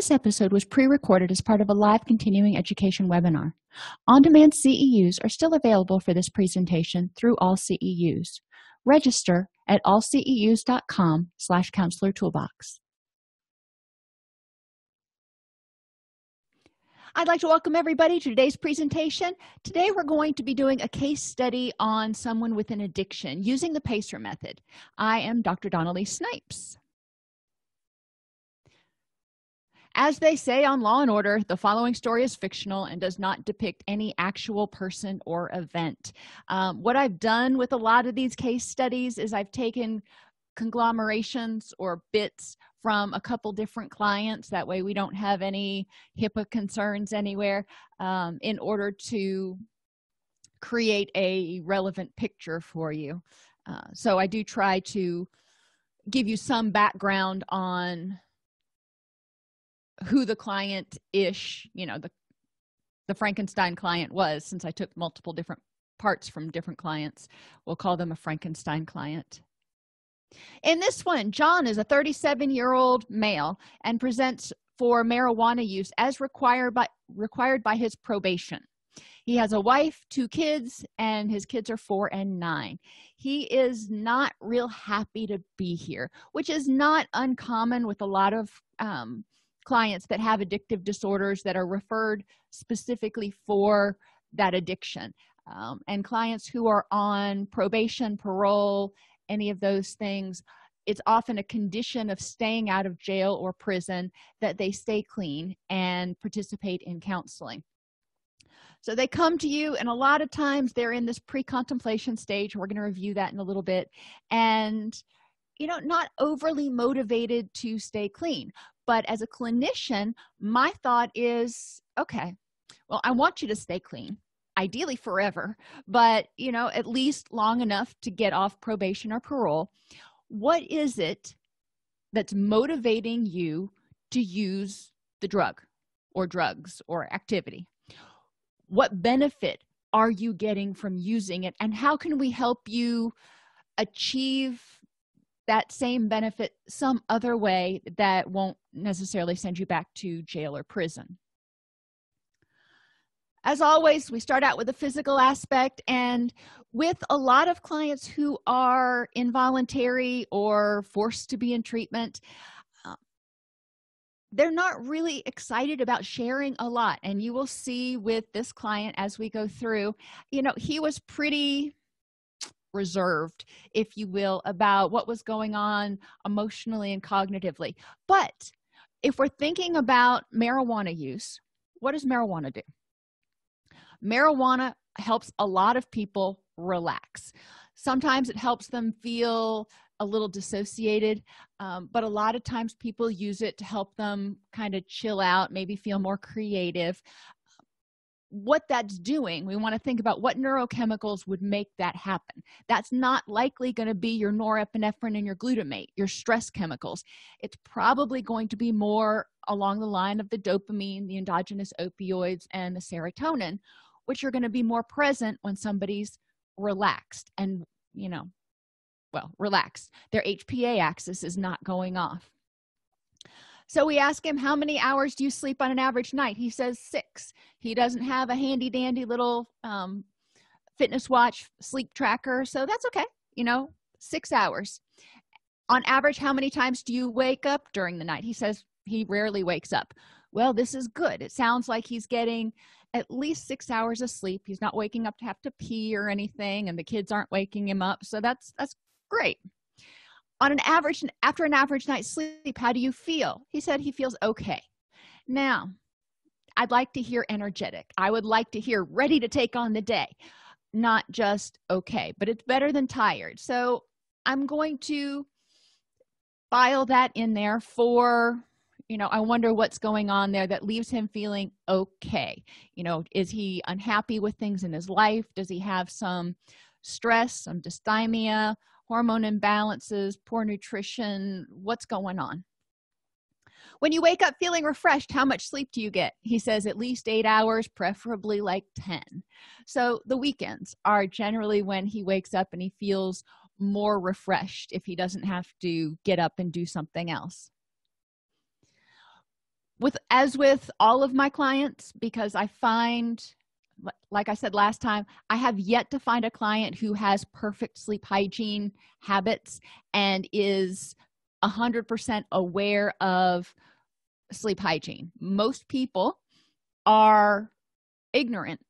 This episode was pre-recorded as part of a live continuing education webinar. On-demand CEUs are still available for this presentation through AllCEUs. Register at allceus.com/counselor toolbox. I'd like to welcome everybody to today's presentation. Today we're going to be doing a case study on someone with an addiction using the PACER method. I am Dr. Donnelly Snipes. As they say on Law & Order, the following story is fictional and does not depict any actual person or event. What I've done with a lot of these case studies is I've taken conglomerations or bits from a couple different clients. That way we don't have any HIPAA concerns anywhere, in order to create a relevant picture for you. So I do try to give you some background on who the client-ish, the Frankenstein client was, since I took multiple different parts from different clients. We'll call them a Frankenstein client. In this one, John is a 37-year-old male and presents for marijuana use as required by his probation. He has a wife, 2 kids, and his kids are 4 and 9. He is not real happy to be here, which is not uncommon with a lot of clients that have addictive disorders that are referred specifically for that addiction. And clients who are on probation, parole, any of those things, it's often a condition of staying out of jail or prison that they stay clean and participate in counseling. So they come to you, and a lot of times they're in this pre-contemplation stage. We're going to review that in a little bit. And not overly motivated to stay clean. But as a clinician, my thought is, okay, well, I want you to stay clean, ideally forever, but, at least long enough to get off probation or parole. What is it that's motivating you to use the drug or drugs or activity? What benefit are you getting from using it? And how can we help you achieve that same benefit some other way that won't necessarily send you back to jail or prison? As always, we start out with the physical aspect, and with a lot of clients who are involuntary or forced to be in treatment, they're not really excited about sharing a lot. And you will see with this client as we go through, he was pretty reserved, if you will, about what was going on emotionally and cognitively. But if we're thinking about marijuana use, what does marijuana do? Marijuana helps a lot of people relax. Sometimes it helps them feel a little dissociated, but a lot of times people use it to help them kind of chill out, maybe feel more creative. What that's doing, we want to think about what neurochemicals would make that happen. That's not likely going to be your norepinephrine and your glutamate, your stress chemicals. It's probably going to be more along the line of the dopamine, the endogenous opioids, and the serotonin, which are going to be more present when somebody's relaxed and, relaxed. Their HPA axis is not going off. So we ask him, how many hours do you sleep on an average night? He says 6. He doesn't have a handy dandy little fitness watch sleep tracker, so that's okay. 6 hours. On average, how many times do you wake up during the night? He says he rarely wakes up. Well, this is good. It sounds like he's getting at least 6 hours of sleep. He's not waking up to have to pee or anything, and the kids aren't waking him up, so that's great. On an average, after an average night's sleep, how do you feel? He said he feels okay. Now, I'd like to hear energetic. I would like to hear ready to take on the day, not just okay, but it's better than tired. So I'm going to file that in there for, I wonder what's going on there that leaves him feeling okay. Is he unhappy with things in his life? Does he have some stress, some dysthymia, hormone imbalances, poor nutrition? What's going on? When you wake up feeling refreshed, how much sleep do you get? He says at least 8 hours, preferably like 10. So the weekends are generally when he wakes up and he feels more refreshed if he doesn't have to get up and do something else. as with all of my clients, because I find, like I said last time, I have yet to find a client who has perfect sleep hygiene habits and is 100% aware of sleep hygiene. Most people are ignorant,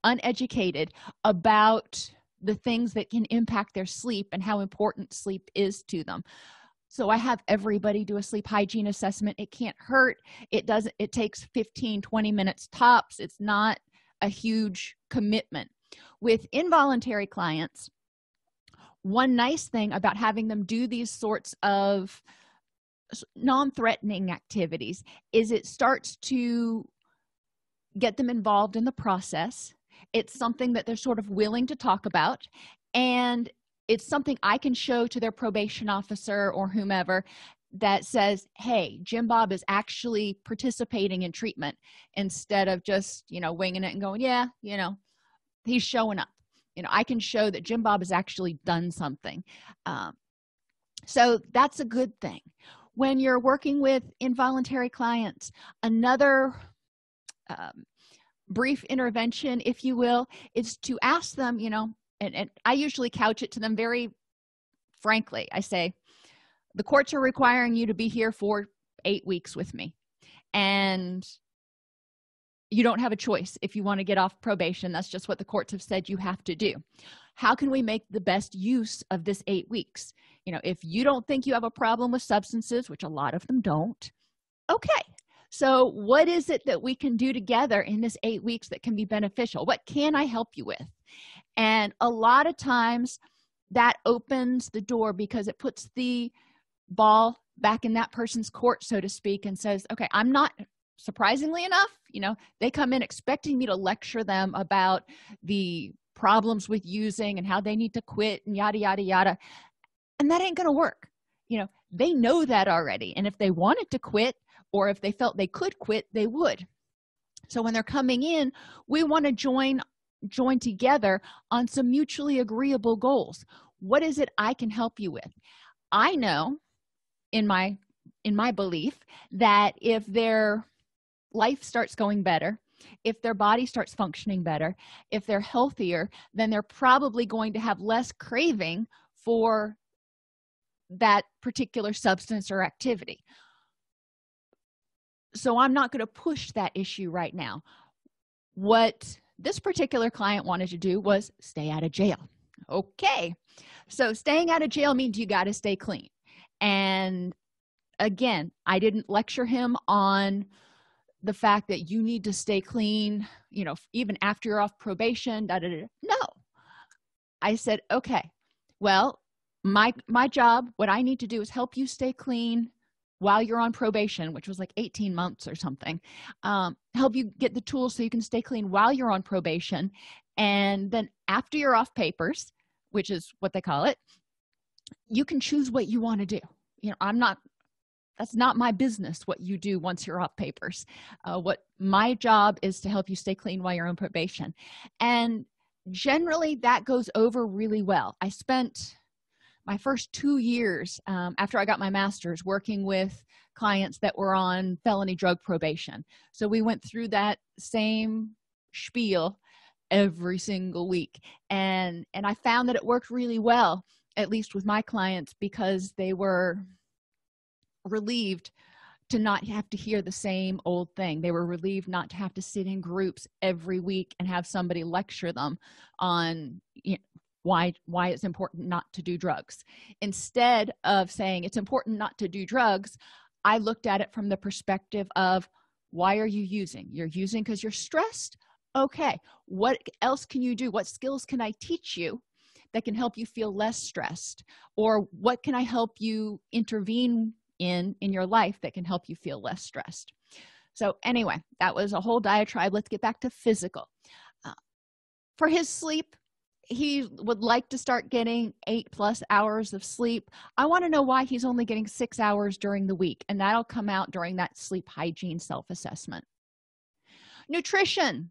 uneducated about the things that can impact their sleep and how important sleep is to them. So I have everybody do a sleep hygiene assessment. It can't hurt. It takes 15-20 minutes tops. It's not a huge commitment. With involuntary clients, one nice thing about having them do these sorts of non-threatening activities is it starts to get them involved in the process. It's something that they're sort of willing to talk about, and it's something I can show to their probation officer or whomever that says, hey, Jim Bob is actually participating in treatment, instead of just winging it and going, yeah, he's showing up. I can show that Jim Bob has actually done something. So that's a good thing. When you're working with involuntary clients, another brief intervention, if you will, is to ask them, and I usually couch it to them very frankly. I say, the courts are requiring you to be here for 8 weeks with me, and you don't have a choice if you want to get off probation. That's just what the courts have said you have to do. How can we make the best use of this 8 weeks? If you don't think you have a problem with substances, which a lot of them don't, okay, so what is it that we can do together in this 8 weeks that can be beneficial? What can I help you with? And a lot of times that opens the door, because it puts the ball back in that person's court, so to speak, and says, okay, I'm not, surprisingly enough, they come in expecting me to lecture them about the problems with using and how they need to quit and yada, yada, yada. And that ain't going to work. They know that already. And if they wanted to quit, or if they felt they could quit, they would. So when they're coming in, we want to join together on some mutually agreeable goals. What is it I can help you with? I know in my belief that if their life starts going better, if their body starts functioning better, if they're healthier, then they're probably going to have less craving for that particular substance or activity. So I'm not going to push that issue right now. What this particular client wanted to do was stay out of jail. Okay, so staying out of jail means you got to stay clean. And again, I didn't lecture him on the fact that you need to stay clean, even after you're off probation. No, I said, okay, well, my job, what I need to do is help you stay clean while you're on probation, which was like 18 months or something. Help you get the tools so you can stay clean while you're on probation. And then after you're off papers, which is what they call it, you can choose what you want to do. That's not my business what you do once you're off papers. What my job is to help you stay clean while you're on probation. And generally that goes over really well. I spent my first 2 years after I got my master's working with clients that were on felony drug probation. So we went through that same spiel every single week. And I found that it worked really well, at least with my clients, because they were relieved to not have to hear the same old thing. They were relieved not to have to sit in groups every week and have somebody lecture them on why it's important not to do drugs. Instead of saying it's important not to do drugs, I looked at it from the perspective of, why are you using? You're using because you're stressed? Okay, what else can you do? What skills can I teach you that can help you feel less stressed? Or what can I help you intervene in your life that can help you feel less stressed? So anyway, that was a whole diatribe. Let's get back to physical. For his sleep, he would like to start getting 8+ hours of sleep. I want to know why he's only getting 6 hours during the week, and that'll come out during that sleep hygiene self-assessment. Nutrition.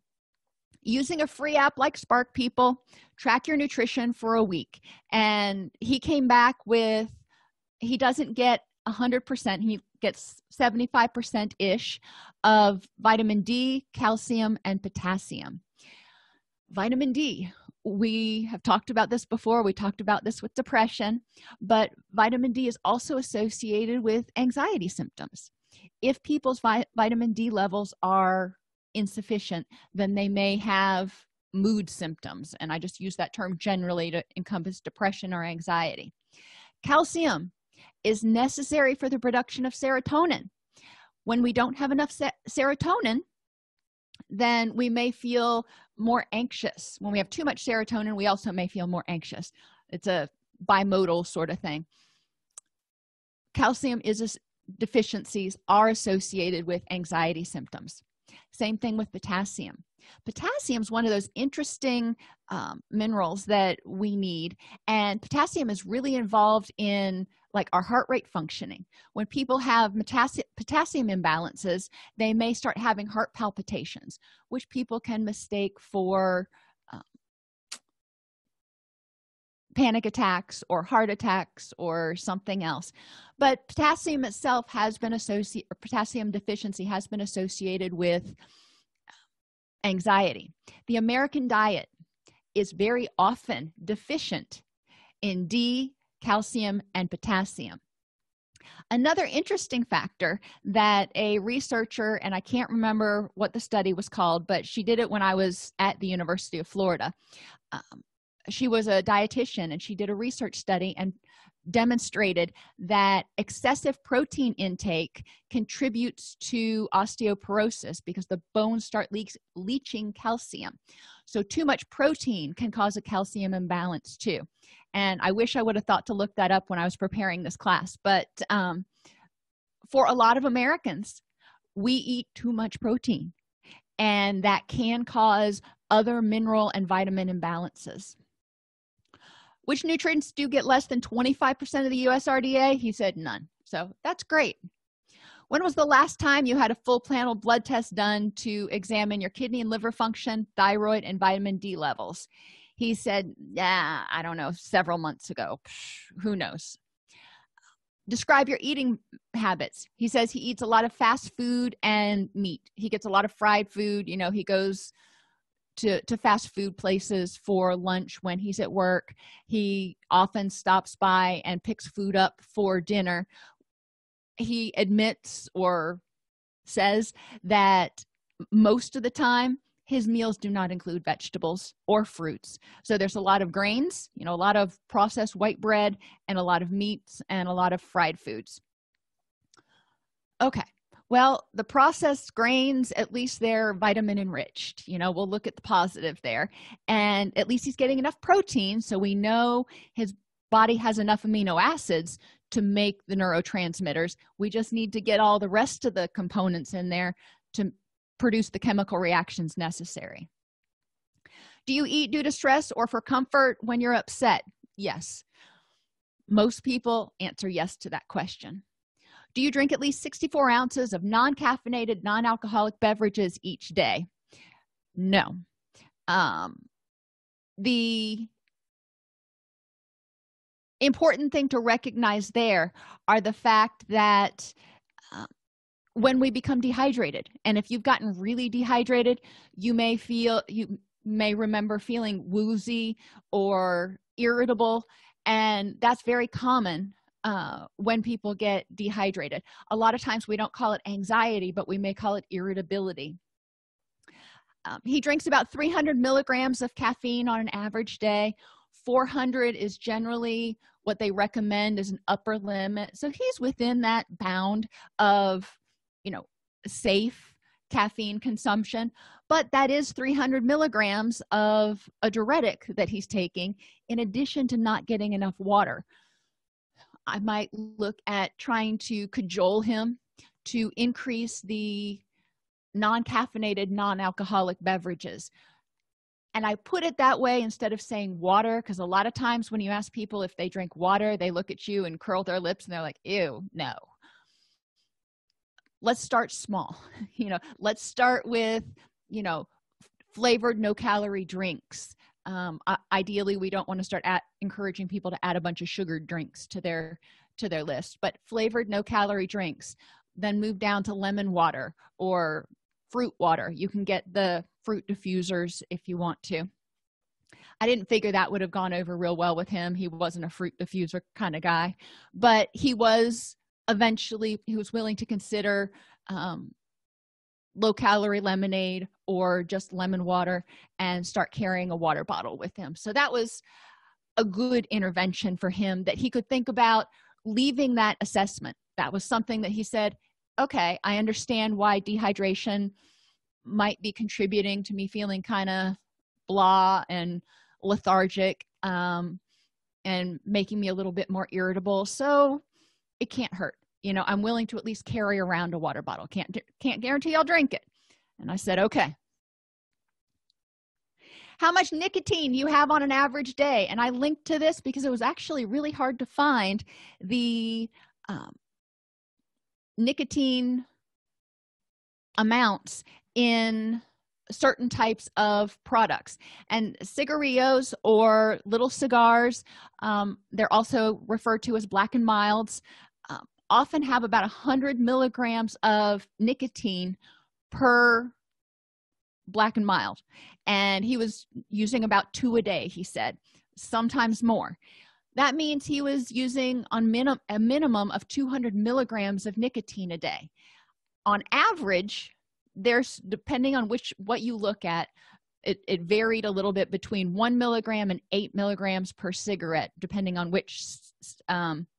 Using a free app like Spark, people, track your nutrition for a week. And he came back with, he doesn't get 100%. gets 75%-ish of vitamin D, calcium, and potassium. Vitamin D, we have talked about this before. We talked about this with depression, but vitamin D is also associated with anxiety symptoms. If people's vitamin D levels are insufficient, then they may have mood symptoms, and I just use that term generally to encompass depression or anxiety. Calcium is necessary for the production of serotonin. When we don't have enough serotonin, then we may feel more anxious. When we have too much serotonin, we also may feel more anxious. It's a bimodal sort of thing. Calcium deficiencies are associated with anxiety symptoms. Same thing with potassium. Potassium is one of those interesting minerals that we need, and potassium is really involved in like our heart rate functioning. When people have potassium imbalances, they may start having heart palpitations, which people can mistake for panic attacks or heart attacks or something else. But potassium itself has been potassium deficiency has been associated with anxiety. The American diet is very often deficient in D, calcium, and potassium. Another interesting factor that a researcher, and I can't remember what the study was called, but she did it when I was at the University of Florida. She was a dietitian, and she did a research study and demonstrated that excessive protein intake contributes to osteoporosis because the bones start leaching calcium. So too much protein can cause a calcium imbalance too. And I wish I would have thought to look that up when I was preparing this class. But for a lot of Americans, we eat too much protein, and that can cause other mineral and vitamin imbalances. Which nutrients do get less than 25% of the USRDA? He said none. So that's great. When was the last time you had a full panel blood test done to examine your kidney and liver function, thyroid, and vitamin D levels? He said, yeah, I don't know, several months ago. Who knows? Describe your eating habits. He says he eats a lot of fast food and meat. He gets a lot of fried food. You know, he goes to fast food places for lunch when he's at work. He often stops by and picks food up for dinner. He admits or says that most of the time his meals do not include vegetables or fruits. So there's a lot of grains, you know, a lot of processed white bread, and a lot of meats and a lot of fried foods. Okay. Well, the processed grains, at least they're vitamin enriched. You know, we'll look at the positive there. And at least he's getting enough protein, so we know his body has enough amino acids to make the neurotransmitters. We just need to get all the rest of the components in there to produce the chemical reactions necessary. Do you eat due to stress or for comfort when you're upset? Yes. Most people answer yes to that question. Do you drink at least 64 ounces of non-caffeinated, non-alcoholic beverages each day? No. The important thing to recognize there are the fact that when we become dehydrated, and if you've gotten really dehydrated, you may remember feeling woozy or irritable, and that's very common when people get dehydrated. A lot of times we don't call it anxiety, but we may call it irritability. He drinks about 300 milligrams of caffeine on an average day. 400 is generally what they recommend as an upper limit. So he's within that bound of, you know, safe caffeine consumption, but that is 300 milligrams of a diuretic that he's taking in addition to not getting enough water. I might look at trying to cajole him to increase the non-caffeinated, non-alcoholic beverages. And I put it that way instead of saying water, because a lot of times when you ask people if they drink water, they look at you and curl their lips and they're like, ew, no. Let's start small. You know, let's start with, you know, flavored, no-calorie drinks. Ideally, we don't want to start encouraging people to add a bunch of sugared drinks to their to their list, but flavored no calorie drinks, then move down to lemon water or fruit water. You can get the fruit diffusers if you want to. I didn't figure that would have gone over real well with him. He wasn't a fruit diffuser kind of guy, but he was willing to consider low calorie lemonade or just lemon water and start carrying a water bottle with him. So that was a good intervention for him, that he could think about leaving that assessment. That was something that he said, okay, I understand why dehydration might be contributing to me feeling kind of blah and lethargic, and making me a little bit more irritable. So it can't hurt. I'm willing to at least carry around a water bottle. Can't guarantee I'll drink it. And I said, okay. How much nicotine you have on an average day? And I linked to this because it was actually really hard to find the nicotine amounts in certain types of products. And cigarillos, or little cigars, they're also referred to as black and milds, often have about 100 milligrams of nicotine per black and mild. And he was using about 2 a day, he said, sometimes more. That means he was using a minimum of 200 milligrams of nicotine a day. On average, there's, depending on what you look at, it varied a little bit between 1 milligram and 8 milligrams per cigarette, depending on which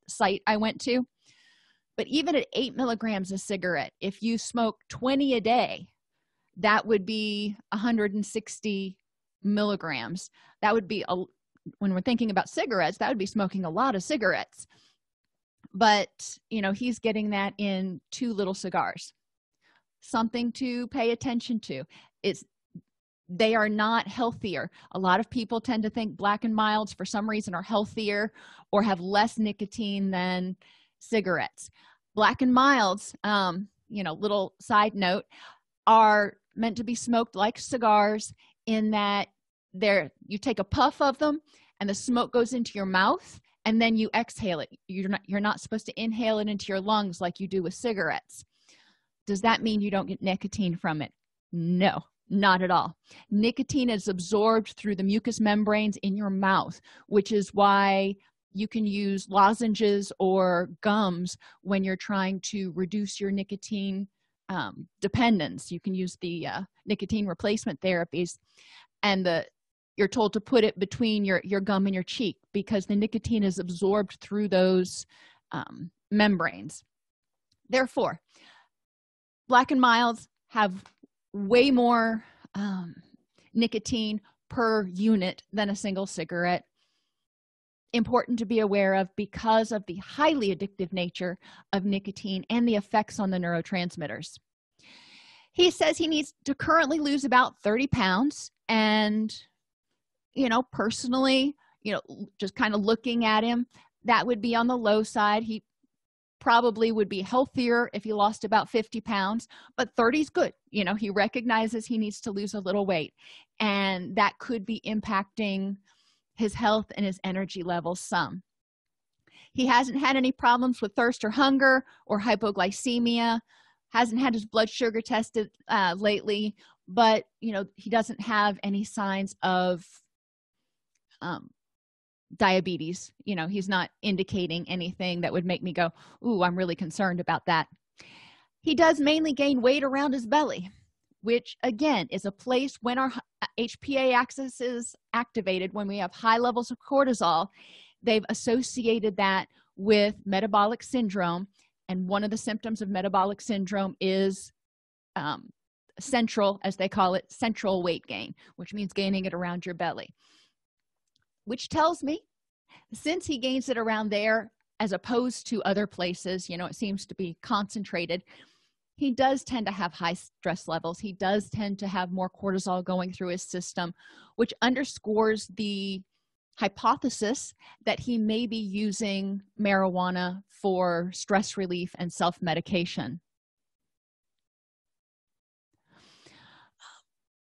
site I went to. But even at 8 milligrams a cigarette, if you smoke 20 a day, that would be 160 milligrams. That would be, when we're thinking about cigarettes, that would be smoking a lot of cigarettes. But, he's getting that in 2 little cigars. Something to pay attention to. They are not healthier. A lot of people tend to think black and milds for some reason are healthier or have less nicotine than cigarettes. Black and milds, little side note, are meant to be smoked like cigars, in that you take a puff of them and the smoke goes into your mouth and then you exhale it. You're not supposed to inhale it into your lungs like you do with cigarettes. Does that mean you don't get nicotine from it? No, not at all. Nicotine is absorbed through the mucous membranes in your mouth, which is why you can use lozenges or gums when you're trying to reduce your nicotine dependence. You can use the nicotine replacement therapies, and you're told to put it between your gum and your cheek because the nicotine is absorbed through those membranes. Therefore, black and milds have way more nicotine per unit than a single cigarette. Important to be aware of because of the highly addictive nature of nicotine and the effects on the neurotransmitters. He says he needs to currently lose about 30 pounds. And, personally, just kind of looking at him, that would be on the low side. He probably would be healthier if he lost about 50 pounds, but 30 is good. He recognizes he needs to lose a little weight, and that could be impacting his health and his energy levels some. He hasn't had any problems with thirst or hunger or hypoglycemia, hasn't had his blood sugar tested lately, but he doesn't have any signs of diabetes. He's not indicating anything that would make me go, ooh, I'm really concerned about that. He does mainly gain weight around his belly, which again is a place when our HPA axis is activated. When we have high levels of cortisol, they've associated that with metabolic syndrome, and one of the symptoms of metabolic syndrome is central, as they call it, central weight gain, which means gaining it around your belly, which tells me since he gains it around there as opposed to other places, it seems to be concentrated, he does tend to have high stress levels. He does tend to have more cortisol going through his system, which underscores the hypothesis that he may be using marijuana for stress relief and self-medication.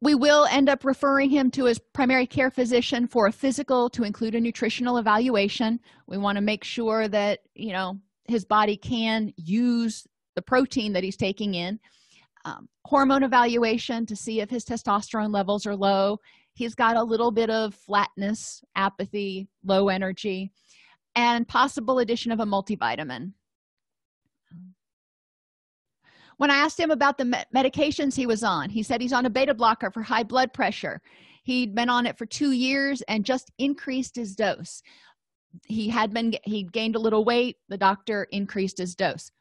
We will end up referring him to his primary care physician for a physical to include a nutritional evaluation. We want to make sure that, his body can use the protein that he's taking in. Hormone evaluation to see if his testosterone levels are low. He's got a little bit of flatness, apathy, low energy, and possible addition of a multivitamin. When I asked him about the medications he was on, he said he's on a beta blocker for high blood pressure. He'd been on it for 2 years and just increased his dose. He gained a little weight. The doctor increased his dose.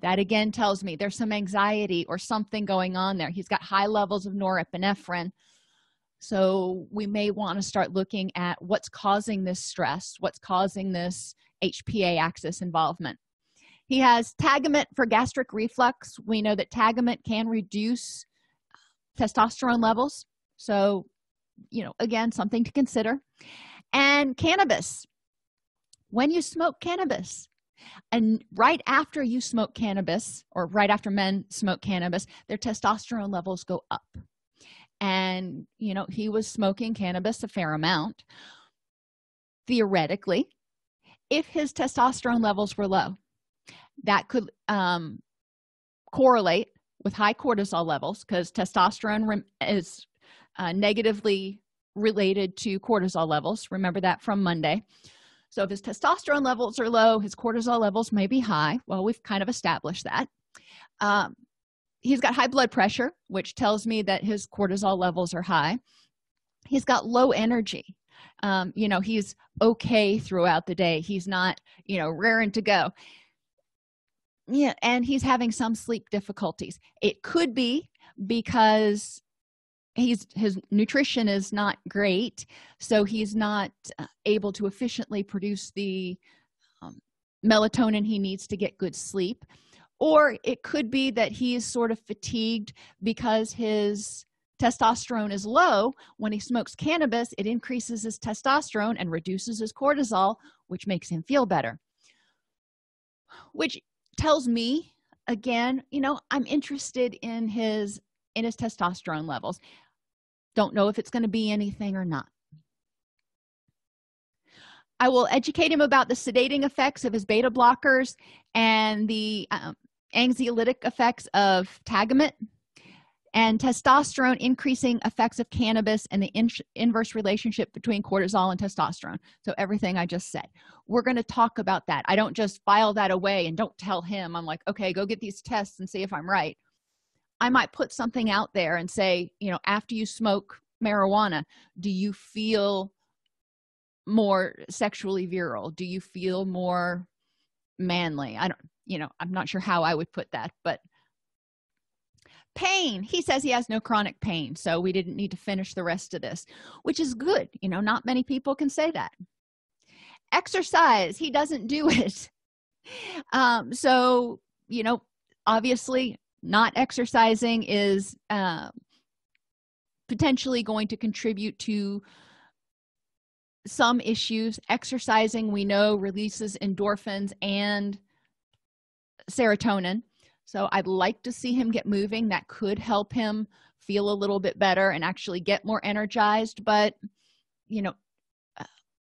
That again tells me there's some anxiety or something going on there. He's got high levels of norepinephrine. So we may want to start looking at what's causing this stress, what's causing this HPA axis involvement. He has Tagamet for gastric reflux. We know that Tagamet can reduce testosterone levels. So, again, something to consider. And cannabis. When you smoke cannabis, and right after you smoke cannabis, or right after men smoke cannabis, their testosterone levels go up. And, he was smoking cannabis a fair amount. Theoretically, if his testosterone levels were low, that could correlate with high cortisol levels, because testosterone is negatively related to cortisol levels. Remember that from Monday. So if his testosterone levels are low, his cortisol levels may be high. Well, we've kind of established that. He's got high blood pressure, which tells me that his cortisol levels are high. He's got low energy. He's okay throughout the day. He's not, raring to go. Yeah, and he's having some sleep difficulties. It could be because his nutrition is not great, so he's not able to efficiently produce the melatonin he needs to get good sleep. Or it could be that he's sort of fatigued because his testosterone is low. When he smokes cannabis, it increases his testosterone and reduces his cortisol, which makes him feel better. Which tells me, again, I'm interested in his testosterone levels. Don't know if it's going to be anything or not. I will educate him about the sedating effects of his beta blockers and the anxiolytic effects of Tagamet, and testosterone increasing effects of cannabis and the inverse relationship between cortisol and testosterone. So everything I just said, we're going to talk about that. I don't just file that away and don't tell him. I'm like, okay, go get these tests and see if I'm right. I might put something out there and say, after you smoke marijuana, do you feel more sexually virile? Do you feel more manly? I'm not sure how I would put that, but pain. He says he has no chronic pain, so we didn't need to finish the rest of this, which is good. Not many people can say that. Exercise, he doesn't do it. So, obviously not exercising is potentially going to contribute to some issues. Exercising, we know, releases endorphins and serotonin. So I'd like to see him get moving. That could help him feel a little bit better and actually get more energized. But,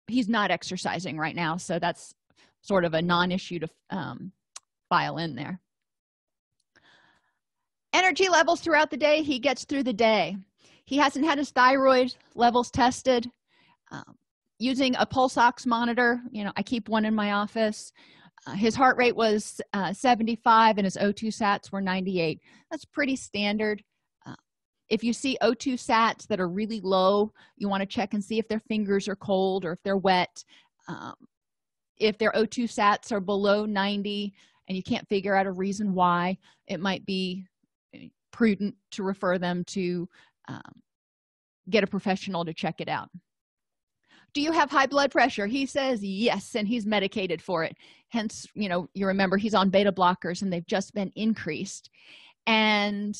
he's not exercising right now. So that's sort of a non-issue to file in there. Energy levels throughout the day. He gets through the day. He hasn't had his thyroid levels tested. Using a pulse ox monitor, I keep one in my office. His heart rate was 75 and his O2 sats were 98. That's pretty standard. If you see O2 sats that are really low, you want to check and see if their fingers are cold or if they're wet. If their O2 sats are below 90 and you can't figure out a reason why, it might be prudent to refer them to get a professional to check it out. Do you have high blood pressure? He says yes, and he's medicated for it. Hence, you remember he's on beta blockers and they've just been increased. And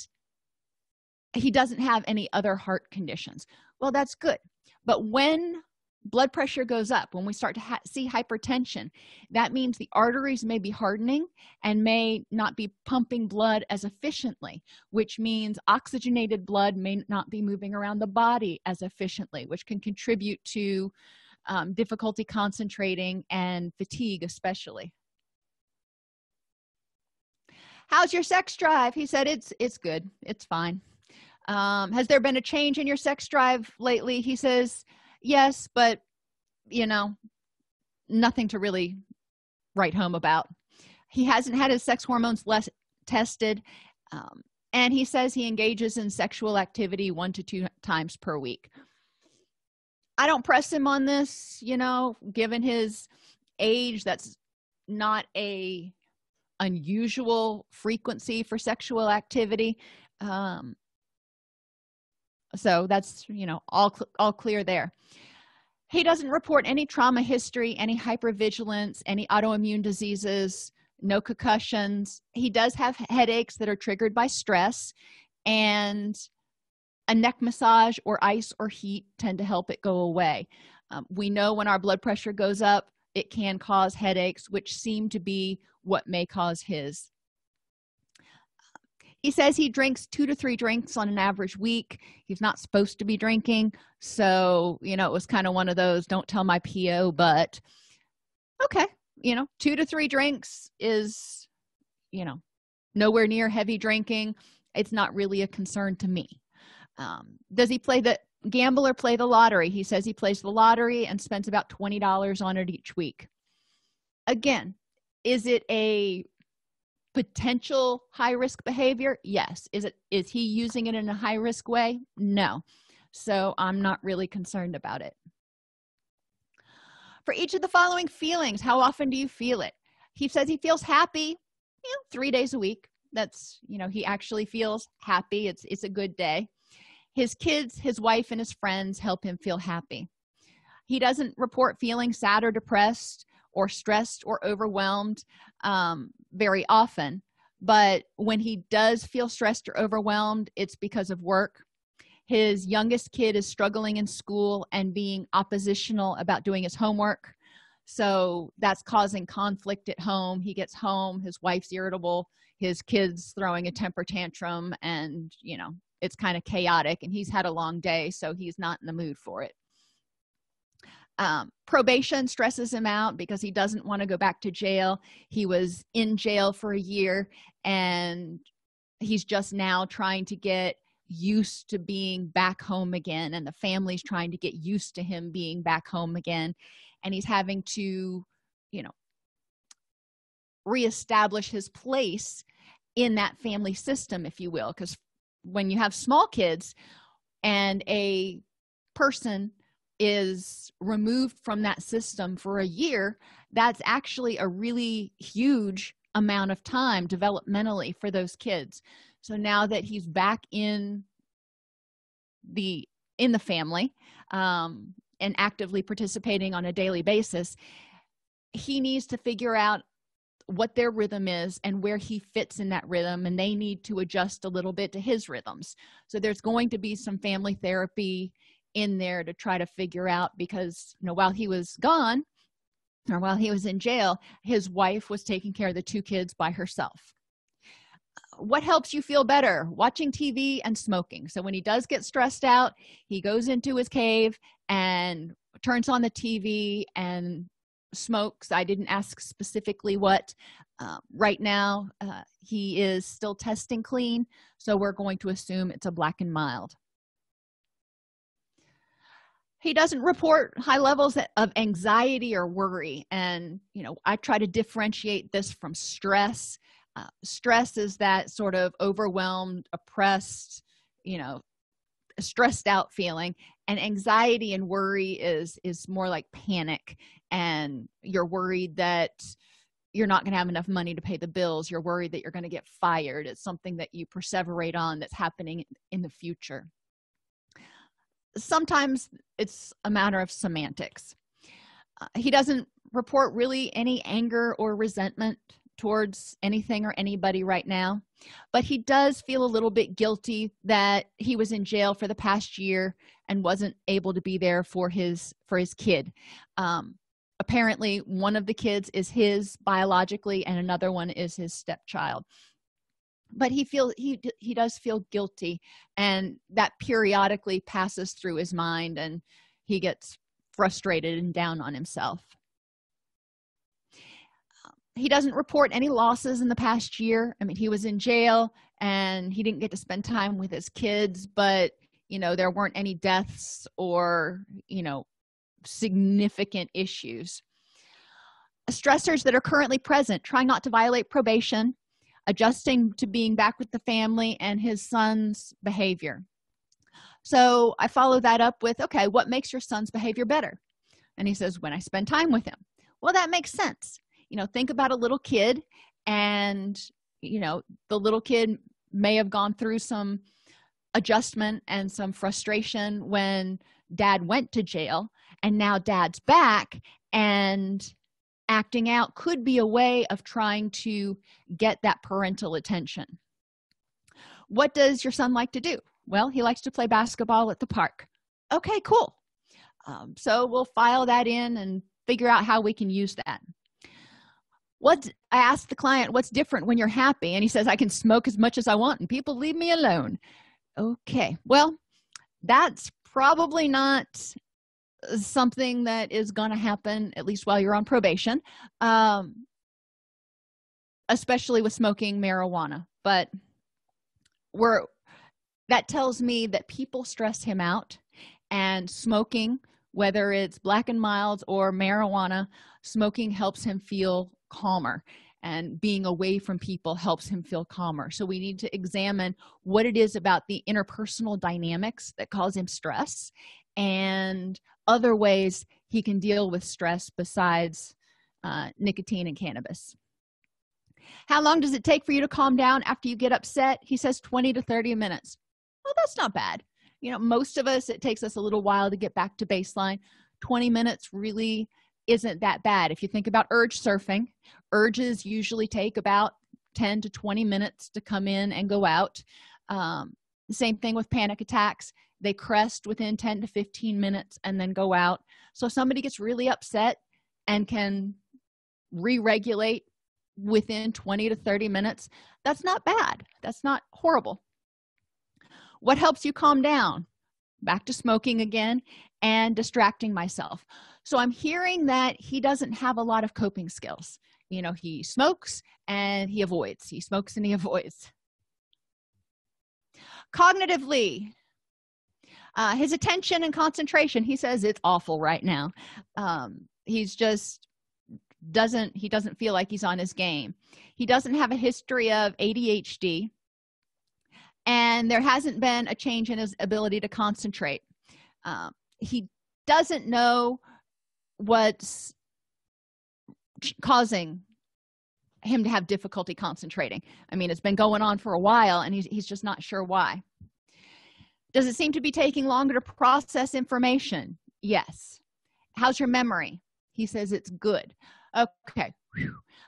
he doesn't have any other heart conditions. Well, that's good. But when blood pressure goes up, when we start to see hypertension, that means the arteries may be hardening and may not be pumping blood as efficiently, which means oxygenated blood may not be moving around the body as efficiently, which can contribute to difficulty concentrating and fatigue especially. How's your sex drive? He said it's good, it's fine. Has there been a change in your sex drive lately? He says yes, but nothing to really write home about. He hasn't had his sex hormones tested, and he says he engages in sexual activity 1 to 2 times per week. I don't press him on this, given his age. That's not a unusual frequency for sexual activity. So that's all clear there. He doesn't report any trauma history, any hypervigilance, any autoimmune diseases, no concussions. He does have headaches that are triggered by stress, and a neck massage or ice or heat tend to help it go away. We know when our blood pressure goes up, it can cause headaches, which seem to be what may cause his. He says he drinks 2 to 3 drinks on an average week. He's not supposed to be drinking, so it was kind of one of those don't tell my PO, but okay, 2 to 3 drinks is nowhere near heavy drinking. It's not really a concern to me. Does he gamble or play the lottery? He says he plays the lottery and spends about $20 on it each week. Again, is it a potential high-risk behavior? Yes. Is he using it in a high-risk way? No. So I'm not really concerned about it. For each of the following feelings, how often do you feel it? He says he feels happy 3 days a week. That's he actually feels happy. It's a good day. His kids, his wife, and his friends help him feel happy. He doesn't report feeling sad or depressed or stressed or overwhelmed very often, but when he does feel stressed or overwhelmed, it's because of work. His youngest kid is struggling in school and being oppositional about doing his homework, so that's causing conflict at home. He gets home, his wife's irritable, his kid's throwing a temper tantrum, and it's kind of chaotic, and he's had a long day, so he's not in the mood for it. Probation stresses him out because he doesn't want to go back to jail. He was in jail for a year, and he's just now trying to get used to being back home again, and the family's trying to get used to him being back home again, and he's having to reestablish his place in that family system, if you will, because when you have small kids and a person is removed from that system for a year, that's actually a really huge amount of time developmentally for those kids. So now that he's back in the family and actively participating on a daily basis, he needs to figure out what their rhythm is and where he fits in that rhythm, and they need to adjust a little bit to his rhythms. So there's going to be some family therapy in there to try to figure out, because while he was gone, or while he was in jail, his wife was taking care of the 2 kids by herself. What helps you feel better? Watching TV and smoking. So when he does get stressed out, he goes into his cave and turns on the TV and smokes. I didn't ask specifically what. Right now, he is still testing clean, so we're going to assume it's a black and mild. He doesn't report high levels of anxiety or worry, and I try to differentiate this from stress. Stress is that sort of overwhelmed, oppressed, stressed out feeling, and anxiety and worry is more like panic, and you're worried that you're not going to have enough money to pay the bills. You're worried that you're going to get fired. It's something that you perseverate on that's happening in the future. Sometimes it's a matter of semantics. He doesn't report really any anger or resentment towards anything or anybody right now, but he does feel a little bit guilty that he was in jail for the past year and wasn't able to be there for his kid. Apparently one of the kids is his biologically and another one is his stepchild, but he does feel guilty, and that periodically passes through his mind and he gets frustrated and down on himself. He doesn't report any losses in the past year. I mean, he was in jail and he didn't get to spend time with his kids, but there weren't any deaths or significant issues. Stressors that are currently present: trying not to violate probation, adjusting to being back with the family, and his son's behavior. So I follow that up with, okay, what makes your son's behavior better? And he says, when I spend time with him. Well, that makes sense. Think about a little kid, and the little kid may have gone through some adjustment and some frustration when dad went to jail, and now dad's back, and acting out could be a way of trying to get that parental attention. What does your son like to do? Well, he likes to play basketball at the park. Okay, cool. So we'll file that in and figure out how we can use that. I asked the client, what's different when you're happy? And he says, I can smoke as much as I want and people leave me alone. Okay, well, that's probably not something that is going to happen, at least while you're on probation, especially with smoking marijuana. But that tells me that people stress him out, and smoking, whether it's black and milds or marijuana, smoking helps him feel calmer, and being away from people helps him feel calmer. So we need to examine what it is about the interpersonal dynamics that cause him stress, and other ways he can deal with stress besides nicotine and cannabis. How long does it take for you to calm down after you get upset? He says 20 to 30 minutes. Well, that's not bad. Most of us, it takes us a little while to get back to baseline. 20 minutes really isn't that bad. If you think about urge surfing, urges usually take about 10 to 20 minutes to come in and go out. Same thing with panic attacks. They crest within 10 to 15 minutes and then go out. So if somebody gets really upset and can re-regulate within 20 to 30 minutes, that's not bad. That's not horrible. What helps you calm down? Back to smoking again and distracting myself. So I'm hearing that he doesn't have a lot of coping skills. He smokes and he avoids. He smokes and he avoids. Cognitively, his attention and concentration, he says it's awful right now. He doesn't feel like he's on his game. He doesn't have a history of ADHD, and there hasn't been a change in his ability to concentrate. He doesn't know what's causing him to have difficulty concentrating. I mean, it's been going on for a while, and he's just not sure why. Does it seem to be taking longer to process information? Yes. How's your memory? He says it's good. Okay.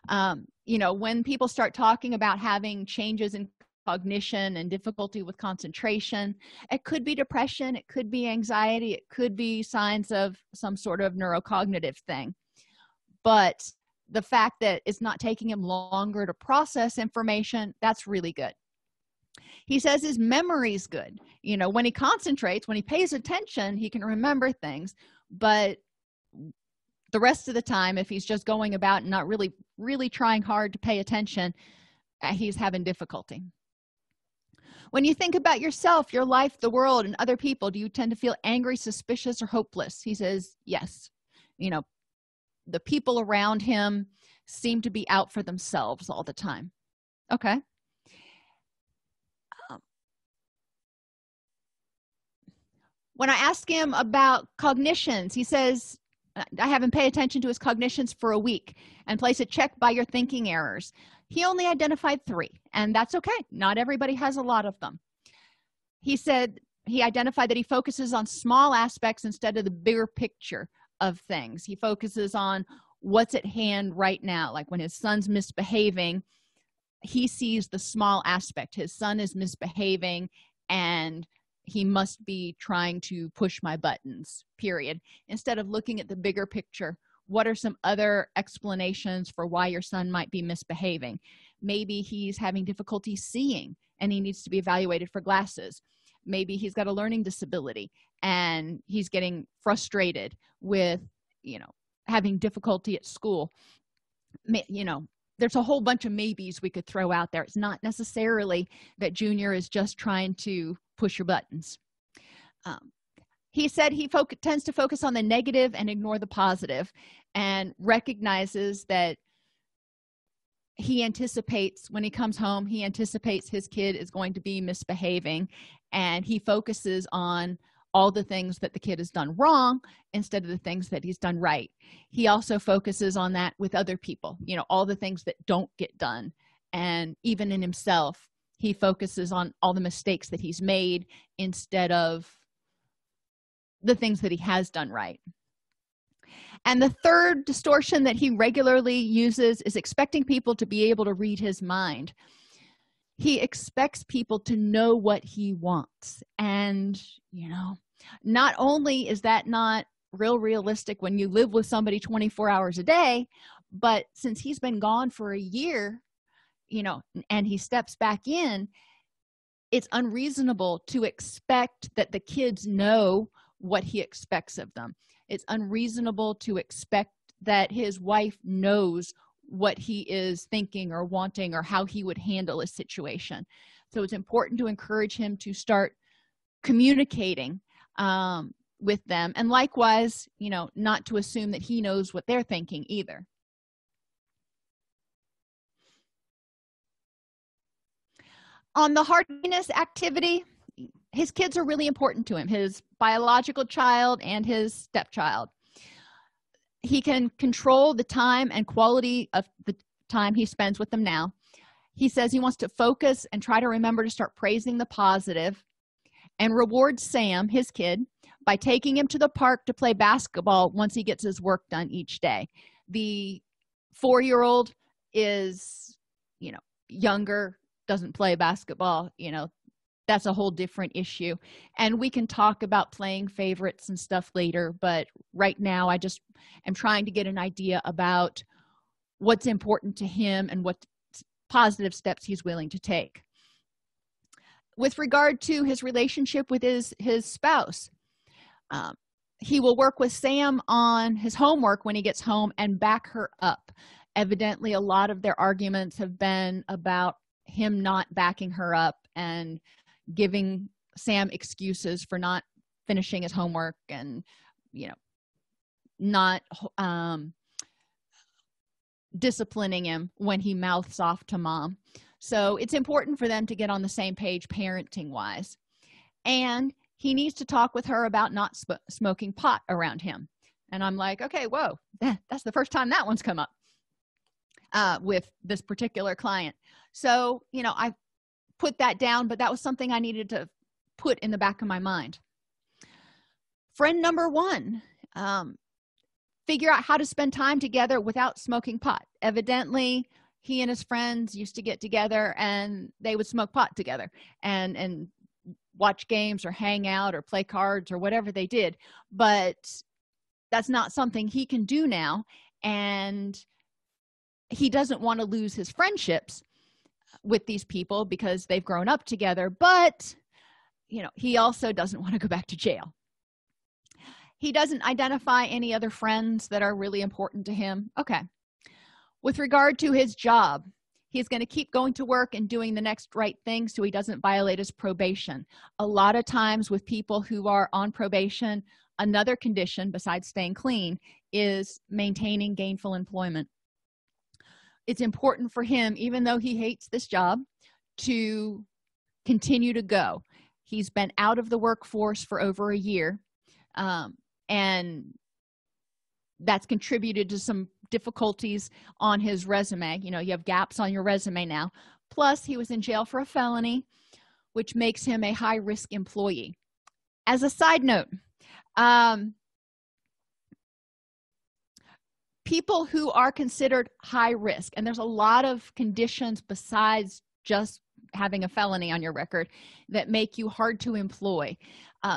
When people start talking about having changes in cognition and difficulty with concentration, it could be depression, it could be anxiety, it could be signs of some sort of neurocognitive thing. But the fact that it's not taking him longer to process information, that's really good. He says his memory's good. When he concentrates, when he pays attention, he can remember things, but the rest of the time, if he's just going about and not really trying hard to pay attention, he's having difficulty. When you think about yourself, your life, the world, and other people, do you tend to feel angry, suspicious, or hopeless? He says yes. The people around him seem to be out for themselves all the time. Okay. When I ask him about cognitions, he says, I haven't paid attention to his cognitions for a week, and place a check by your thinking errors. He only identified 3, and that's okay. Not everybody has a lot of them. He said he identified that he focuses on small aspects instead of the bigger picture of things. He focuses on what's at hand right now. Like when his son's misbehaving, he sees the small aspect. His son is misbehaving and he must be trying to push my buttons, period, instead of looking at the bigger picture. What are some other explanations for why your son might be misbehaving? Maybe he's having difficulty seeing and he needs to be evaluated for glasses. Maybe he's got a learning disability and he's getting frustrated with, having difficulty at school. There's a whole bunch of maybes we could throw out there. It's not necessarily that Junior is just trying to push your buttons. He said he tends to focus on the negative and ignore the positive, and recognizes that he anticipates when he comes home, he anticipates his kid is going to be misbehaving, and he focuses on all the things that the kid has done wrong instead of the things that he's done right. He also focuses on that with other people, all the things that don't get done. And even in himself, he focuses on all the mistakes that he's made instead of the things that he has done right. And the third distortion that he regularly uses is expecting people to be able to read his mind. He expects people to know what he wants. And, not only is that not realistic when you live with somebody 24 hours a day, but since he's been gone for a year, and he steps back in, it's unreasonable to expect that the kids know what he expects of them. It's unreasonable to expect that his wife knows what he is thinking or wanting or how he would handle a situation. So it's important to encourage him to start communicating with them, and likewise, not to assume that he knows what they're thinking either. On the hardiness activity, his kids are really important to him, his biological child and his stepchild. He can control the time and quality of the time he spends with them now. He says he wants to focus and try to remember to start praising the positive, and reward Sam, his kid, by taking him to the park to play basketball once he gets his work done each day. The 4-year-old is, younger, doesn't play basketball, that's a whole different issue. And we can talk about playing favorites and stuff later, but right now I just am trying to get an idea about what's important to him and what positive steps he's willing to take. With regard to his relationship with his spouse, he will work with Sam on his homework when he gets home and back her up. Evidently, a lot of their arguments have been about him not backing her up and giving Sam excuses for not finishing his homework and, not disciplining him when he mouths off to mom. So it's important for them to get on the same page parenting wise. And he needs to talk with her about not smoking pot around him. And I'm like, okay, whoa, that's the first time that one's come up with this particular client. So, I put that down, but that was something I needed to put in the back of my mind. Friend number 1, figure out how to spend time together without smoking pot. Evidently, he and his friends used to get together and they would smoke pot together and watch games or hang out or play cards or whatever they did. But that's not something he can do now. And he doesn't want to lose his friendships with these people because they've grown up together. But, he also doesn't want to go back to jail. He doesn't identify any other friends that are really important to him. Okay. With regard to his job, he's going to keep going to work and doing the next right thing so he doesn't violate his probation. A lot of times with people who are on probation, another condition besides staying clean is maintaining gainful employment. It's important for him, even though he hates this job, to continue to go. He's been out of the workforce for over a year, and that's contributed to some difficulties on his resume. You have gaps on your resume now. Plus, he was in jail for a felony, which makes him a high-risk employee. As a side note, people who are considered high risk, and there's a lot of conditions besides just having a felony on your record that make you hard to employ.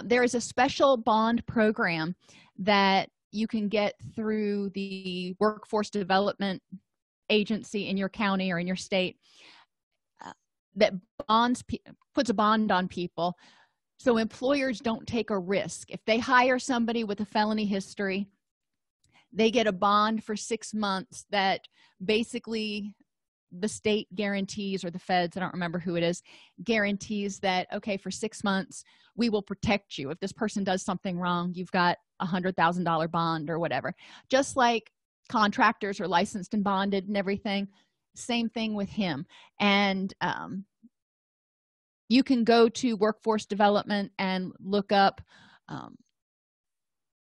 There is a special bond program that you can get through the workforce development agency in your county or in your state that puts a bond on people, so employers don't take a risk. If they hire somebody with a felony history, they get a bond for 6 months that basically the state guarantees, or the feds, I don't remember who it is, guarantees that, okay, for 6 months we will protect you. If this person does something wrong, you've got $100,000 bond or whatever. Just like contractors are licensed and bonded and everything, same thing with him. And you can go to workforce development and look up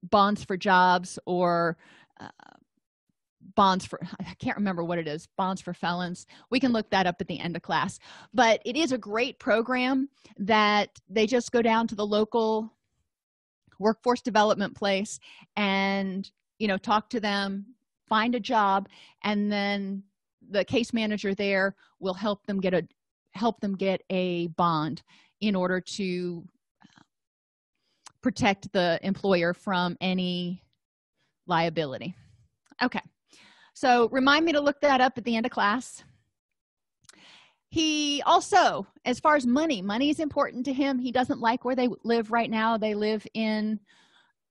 bonds for jobs, or bonds for, I can't remember what it is, bonds for felons. We can look that up at the end of class. But it is a great program that they just go down to the local workforce development place and, talk to them, find a job, and then the case manager there will help them get a bond in order to protect the employer from any liability. Okay, so remind me to look that up at the end of class. He also, as far as money is important to him. He doesn't like where they live right now. They live in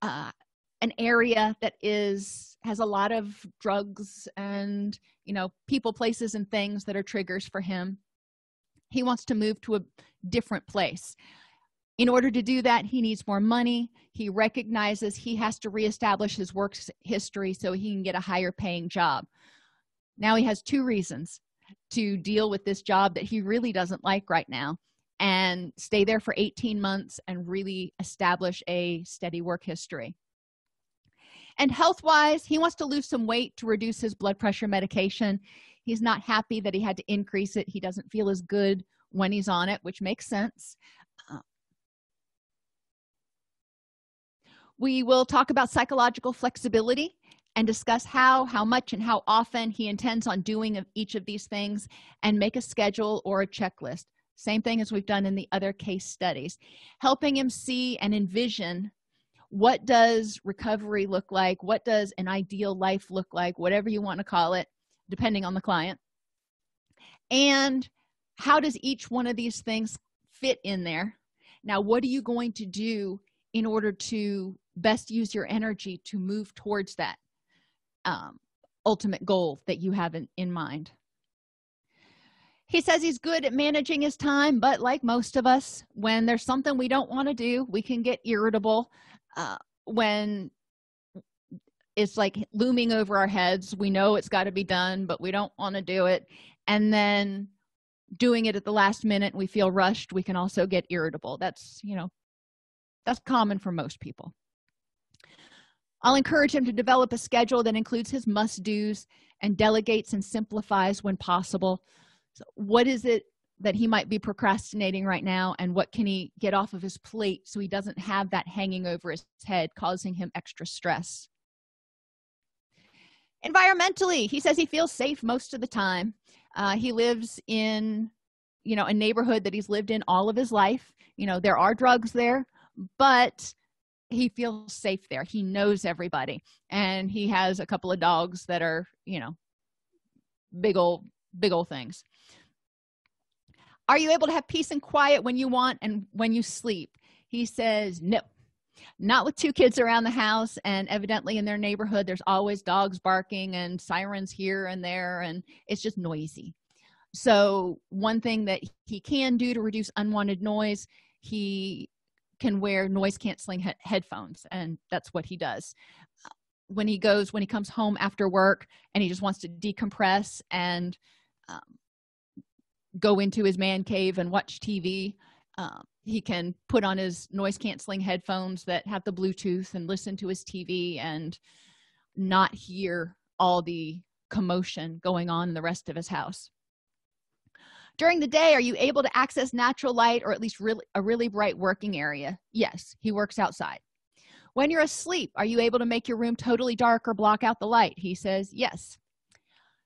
an area that has a lot of drugs and people, places, and things that are triggers for him. He wants to move to a different place. In order to do that, he needs more money. He recognizes he has to reestablish his work history so he can get a higher paying job. Now he has 2 reasons to deal with this job that he really doesn't like right now and stay there for 18 months and really establish a steady work history. And health-wise, he wants to lose some weight to reduce his blood pressure medication. He's not happy that he had to increase it. He doesn't feel as good when he's on it, which makes sense. We will talk about psychological flexibility and discuss how much, and how often he intends on doing each of these things, and make a schedule or a checklist. Same thing as we've done in the other case studies. Helping him see and envision, what does recovery look like? What does an ideal life look like? Whatever you want to call it, depending on the client. And how does each one of these things fit in there? Now, what are you going to do in order to best use your energy to move towards that ultimate goal that you have in mind? He says he's good at managing his time, but like most of us, when there's something we don't want to do, we can get irritable. When it's like looming over our heads, we know it's got to be done, but we don't want to do it. And then doing it at the last minute, we feel rushed, we can also get irritable. That's common for most people. I'll encourage him to develop a schedule that includes his must-dos and delegates and simplifies when possible. So what is it that he might be procrastinating right now, and what can he get off of his plate so he doesn't have that hanging over his head, causing him extra stress? Environmentally, he says he feels safe most of the time. He lives in, a neighborhood that he's lived in all of his life. There are drugs there, but he feels safe there. He knows everybody, and he has a couple of dogs that are, big old things. Are you able to have peace and quiet when you want and when you sleep? He says no, not with 2 kids around the house, and evidently in their neighborhood there's always dogs barking and sirens here and there, and it's just noisy. So one thing that he can do to reduce unwanted noise, he can wear noise canceling headphones, and that's what he does. When he comes home after work and he just wants to decompress and go into his man cave and watch TV, he can put on his noise canceling headphones that have the Bluetooth and listen to his TV and not hear all the commotion going on in the rest of his house. During the day, are you able to access natural light, or at least a really bright working area? Yes, he works outside. When you're asleep, are you able to make your room totally dark or block out the light? He says yes.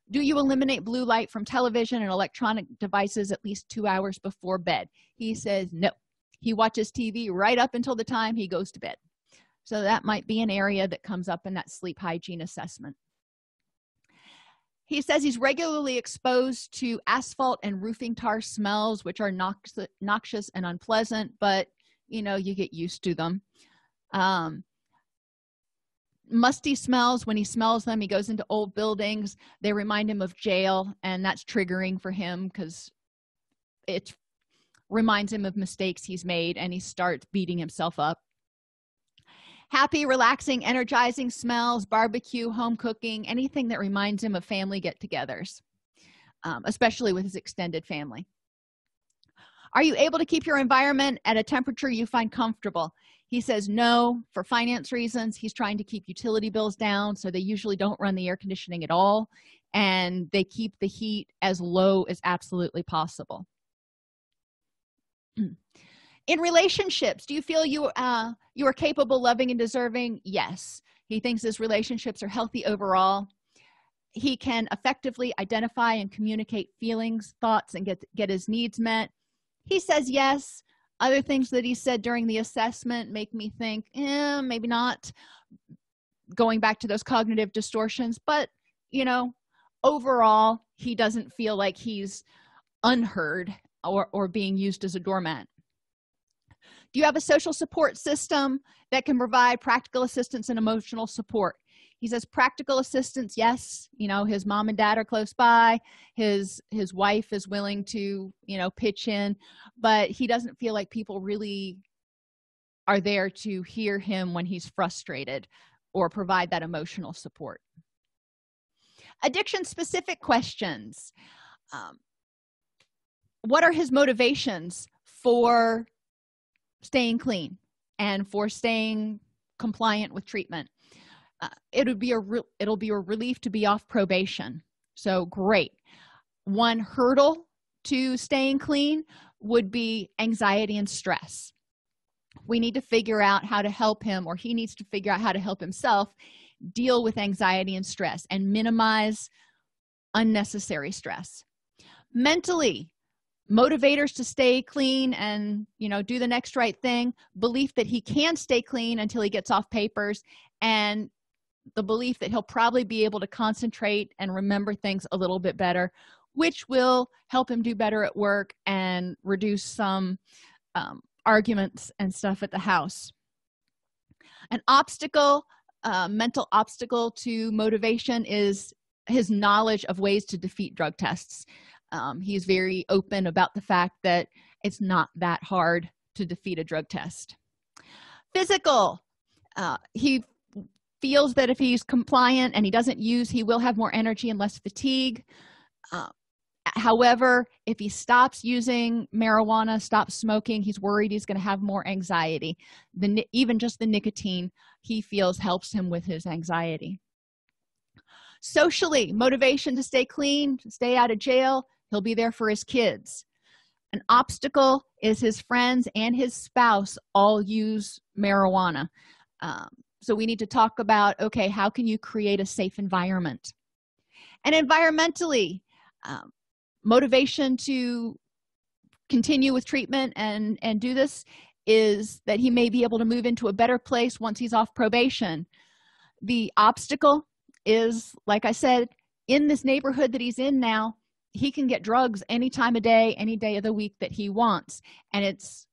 Do you eliminate blue light from television and electronic devices at least 2 hours before bed? He says no. He watches TV right up until the time he goes to bed. So that might be an area that comes up in that sleep hygiene assessment. He says he's regularly exposed to asphalt and roofing tar smells, which are noxious and unpleasant, but you get used to them. Musty smells, when he smells them, he goes into old buildings. They remind him of jail, and that's triggering for him because it reminds him of mistakes he's made, and he starts beating himself up. Happy, relaxing, energizing smells, barbecue, home cooking, anything that reminds him of family get-togethers, especially with his extended family. Are you able to keep your environment at a temperature you find comfortable? He says no. For finance reasons, he's trying to keep utility bills down, so they usually don't run the air conditioning at all, and they keep the heat as low as absolutely possible. In relationships, do you feel you are capable, loving, and deserving? Yes. He thinks his relationships are healthy overall. He can effectively identify and communicate feelings, thoughts, and get his needs met. He says yes. Other things that he said during the assessment make me think, maybe not, going back to those cognitive distortions. But, overall, he doesn't feel like he's unheard or being used as a doormat. Do you have a social support system that can provide practical assistance and emotional support? He says practical assistance, yes. His mom and dad are close by. His wife is willing to, pitch in, but he doesn't feel like people really are there to hear him when he's frustrated or provide that emotional support. Addiction-specific questions. What are his motivations for staying clean and for staying compliant with treatment? It'll be a relief to be off probation. So great. One hurdle to staying clean would be anxiety and stress. We need to figure out how to help him, or he needs to figure out how to help himself deal with anxiety and stress and minimize unnecessary stress. Mentally, motivators to stay clean and do the next right thing, belief that he can stay clean until he gets off papers, and the belief that he'll probably be able to concentrate and remember things a little bit better, which will help him do better at work and reduce some arguments and stuff at the house. An obstacle, mental obstacle to motivation is his knowledge of ways to defeat drug tests. He's very open about the fact that it's not that hard to defeat a drug test. Physical, he feels that if he's compliant and he doesn't use, he will have more energy and less fatigue. However, if he stops using marijuana, stops smoking, he's worried he's going to have more anxiety. Even just the nicotine, he feels, helps him with his anxiety. Socially, motivation to stay clean, to stay out of jail. He'll be there for his kids. An obstacle is his friends and his spouse all use marijuana. So we need to talk about, okay, how can you create a safe environment? And environmentally, motivation to continue with treatment and do this is that he may be able to move into a better place once he's off probation. The obstacle is, like I said, in this neighborhood that he's in now, he can get drugs any time of day, any day of the week that he wants, and it's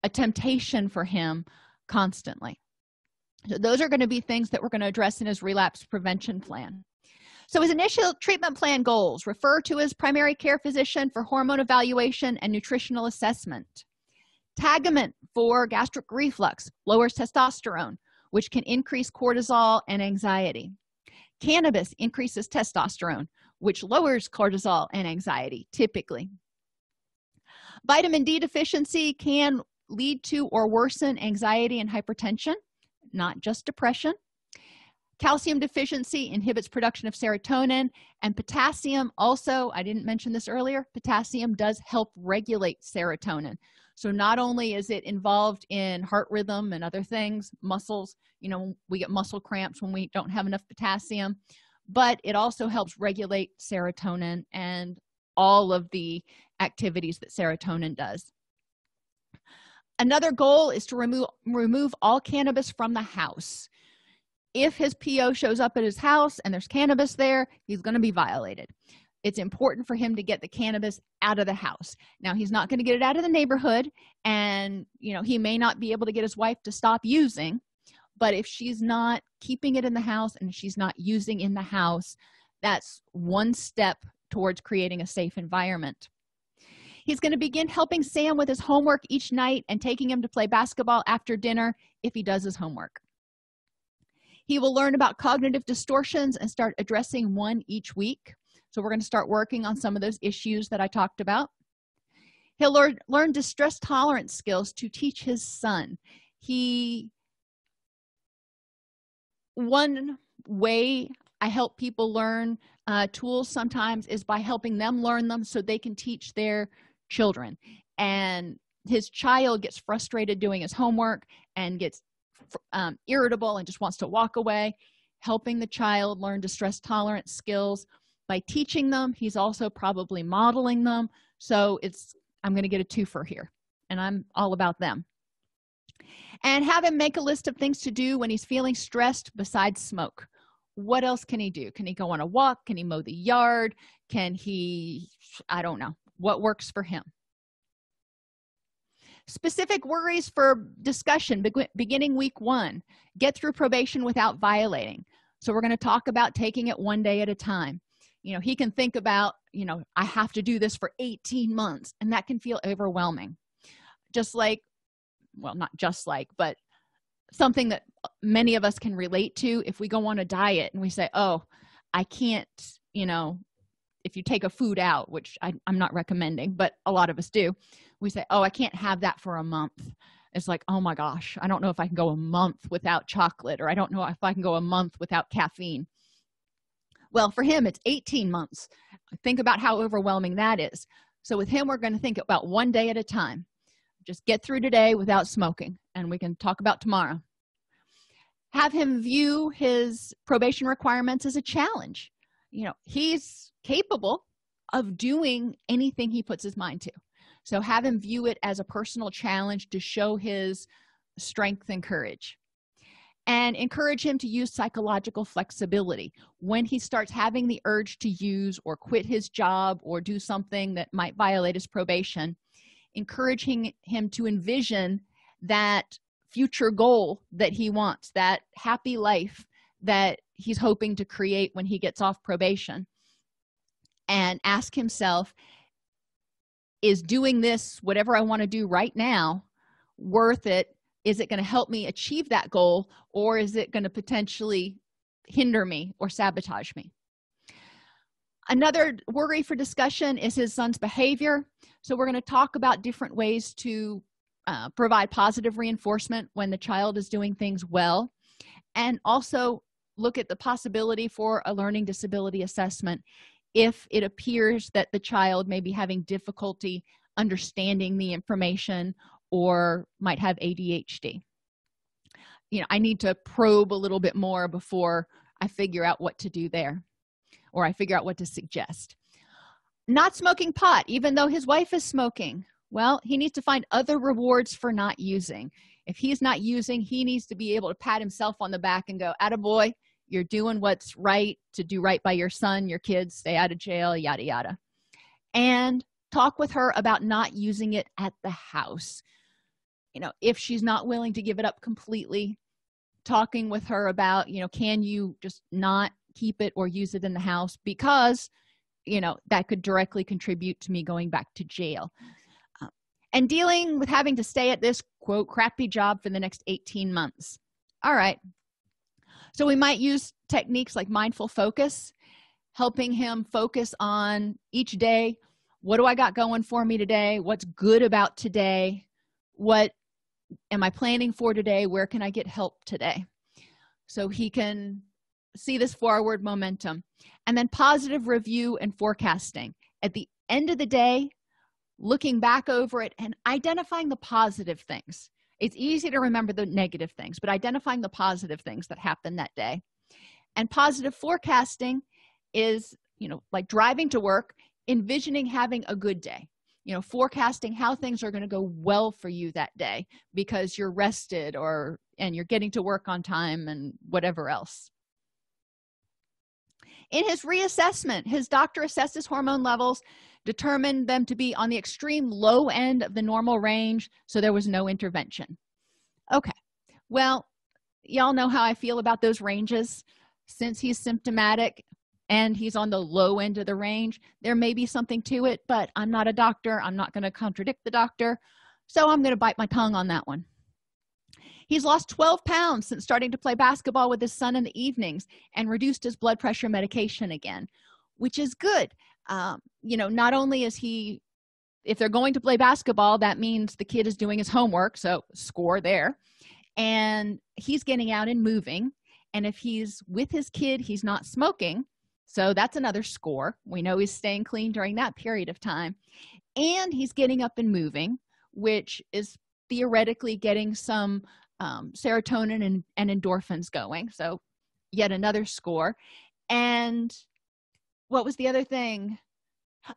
a temptation for him constantly. So those are going to be things that we're going to address in his relapse prevention plan. So his initial treatment plan goals: refer to his primary care physician for hormone evaluation and nutritional assessment. Tagamet for gastric reflux, lowers testosterone, which can increase cortisol and anxiety. Cannabis increases testosterone, which lowers cortisol and anxiety, typically. Vitamin D deficiency can lead to or worsen anxiety and hypertension, not just depression. Calcium deficiency inhibits production of serotonin, and potassium also, I didn't mention this earlier, potassium does help regulate serotonin. So not only is it involved in heart rhythm and other things, muscles, we get muscle cramps when we don't have enough potassium, but it also helps regulate serotonin and all of the activities that serotonin does. Another goal is to remove all cannabis from the house. If his PO shows up at his house and there's cannabis there, he's going to be violated. It's important for him to get the cannabis out of the house. Now, he's not going to get it out of the neighborhood, and he may not be able to get his wife to stop using, but if she's not keeping it in the house and she's not using in the house, that's one step towards creating a safe environment. He's going to begin helping Sam with his homework each night and taking him to play basketball after dinner if he does his homework. He will learn about cognitive distortions and start addressing one each week. So we're going to start working on some of those issues that I talked about. He'll learn distress tolerance skills to teach his son. One way I help people learn tools sometimes is by helping them learn them so they can teach their children. And his child gets frustrated doing his homework and gets irritable and just wants to walk away. Helping the child learn distress tolerance skills by teaching them, he's also probably modeling them. So I'm going to get a twofer here, and I'm all about them. And have him make a list of things to do when he's feeling stressed besides smoke. What else can he do? Can he go on a walk? Can he mow the yard? Can he, I don't know, what works for him? Specific worries for discussion beginning week 1. Get through probation without violating. So we're going to talk about taking it one day at a time. He can think about, I have to do this for 18 months, and that can feel overwhelming. Just like, well, not just like, but something that many of us can relate to. If we go on a diet and we say, oh, I can't, if you take a food out, which I'm not recommending, but a lot of us do, we say, oh, I can't have that for a month. It's like, oh my gosh, I don't know if I can go a month without chocolate, or I don't know if I can go a month without caffeine. Well, for him, it's 18 months. Think about how overwhelming that is. So with him, we're going to think about one day at a time. Just get through today without smoking, and we can talk about tomorrow. Have him view his probation requirements as a challenge. He's capable of doing anything he puts his mind to. So have him view it as a personal challenge to show his strength and courage. And encourage him to use psychological flexibility. When he starts having the urge to use or quit his job or do something that might violate his probation, encouraging him to envision that future goal that he wants, that happy life that he's hoping to create when he gets off probation. And ask himself, is doing this, whatever I want to do right now, worth it? Is it going to help me achieve that goal, or is it going to potentially hinder me or sabotage me? Another worry for discussion is his son's behavior. So we're going to talk about different ways to provide positive reinforcement when the child is doing things well, and also look at the possibility for a learning disability assessment if it appears that the child may be having difficulty understanding the information or might have ADHD. I need to probe a little bit more before I figure out what to do there, or I figure out what to suggest. Not smoking pot, even though his wife is smoking. Well, he needs to find other rewards for not using. If he's not using, he needs to be able to pat himself on the back and go, attaboy, you're doing what's right to do right by your son, your kids, stay out of jail, yada, yada. And talk with her about not using it at the house. If she's not willing to give it up completely, talking with her about, can you just not keep it or use it in the house, because, that could directly contribute to me going back to jail. And dealing with having to stay at this, quote, crappy job for the next 18 months. All right. So we might use techniques like mindful focus, helping him focus on each day. What do I got going for me today? What's good about today? What am I planning for today? Where can I get help today? So he can see this forward momentum. And then positive review and forecasting. At the end of the day, looking back over it and identifying the positive things. It's easy to remember the negative things, but identifying the positive things that happened that day. And positive forecasting is, like driving to work, envisioning having a good day, forecasting how things are going to go well for you that day because you're rested and you're getting to work on time and whatever else. In his reassessment, his doctor assessed his hormone levels, determined them to be on the extreme low end of the normal range, so there was no intervention. Okay, well, y'all know how I feel about those ranges. Since he's symptomatic and he's on the low end of the range, there may be something to it, but I'm not a doctor. I'm not going to contradict the doctor, so I'm going to bite my tongue on that one. He's lost 12 pounds since starting to play basketball with his son in the evenings and reduced his blood pressure medication again, which is good. Not only is he, if they're going to play basketball, that means the kid is doing his homework, so score there. And he's getting out and moving. And if he's with his kid, he's not smoking. So that's another score. We know he's staying clean during that period of time. And he's getting up and moving, which is theoretically getting some serotonin and endorphins going. So yet another score. And what was the other thing?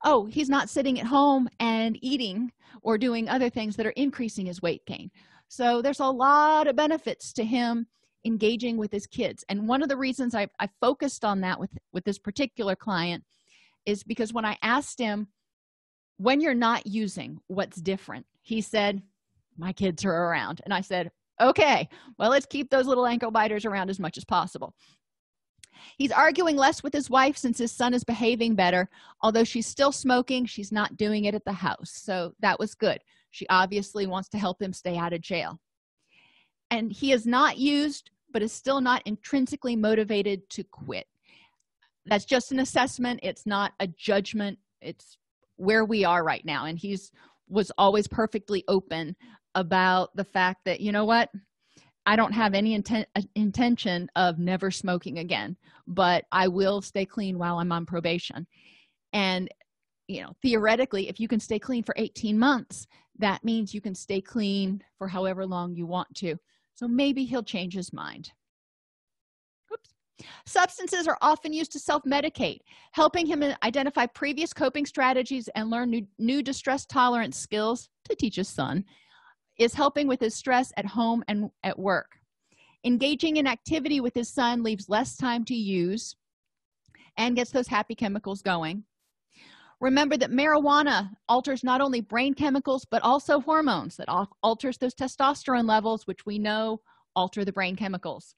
Oh, he's not sitting at home and eating or doing other things that are increasing his weight gain. So there's a lot of benefits to him engaging with his kids. And one of the reasons I focused on that with this particular client is because when I asked him, when you're not using, what's different? He said, my kids are around. And I said, okay, well, let's keep those little ankle biters around as much as possible. He's arguing less with his wife since his son is behaving better. Although she's still smoking, she's not doing it at the house. So that was good. She obviously wants to help him stay out of jail. And he is not used, but is still not intrinsically motivated to quit. That's just an assessment. It's not a judgment. It's where we are right now. And was always perfectly open about the fact that, you know what? I don't have any intention of never smoking again, but I will stay clean while I'm on probation. And, theoretically, if you can stay clean for 18 months, that means you can stay clean for however long you want to. So maybe he'll change his mind. Oops. Substances are often used to self-medicate, helping him identify previous coping strategies and learn new distress tolerance skills to teach his son. Is helping with his stress at home and at work. Engaging in activity with his son leaves less time to use and gets those happy chemicals going. Remember that marijuana alters not only brain chemicals, but also hormones. That alters those testosterone levels, which we know alter the brain chemicals.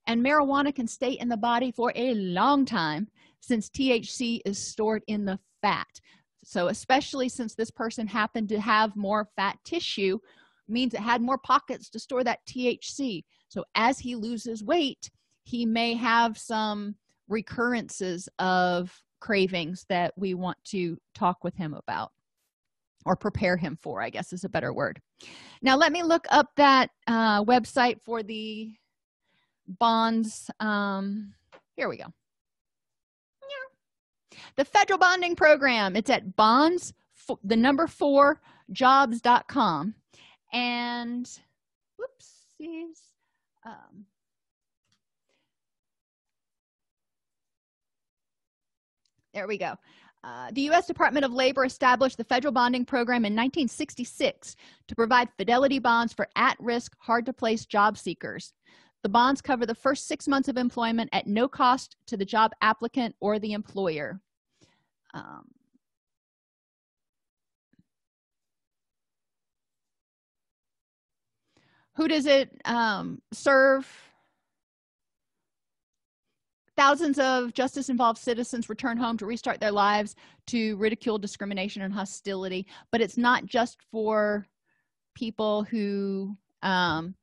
And marijuana can stay in the body for a long time since THC is stored in the fat. So especially since this person happened to have more fat tissue, means it had more pockets to store that THC. So as he loses weight, he may have some recurrences of cravings that we want to talk with him about, or prepare him for, I guess is a better word. Now let me look up that website for the bonds. Here we go. The federal bonding program, it's at bonds4jobs.com. And whoopsies. There we go. The U.S. Department of Labor established the federal bonding program in 1966 to provide fidelity bonds for at-risk, hard-to-place job seekers. The bonds cover the first 6 months of employment at no cost to the job applicant or the employer. Who does it serve? Thousands of justice-involved citizens return home to restart their lives to ridicule, discrimination, and hostility. But it's not just for people who have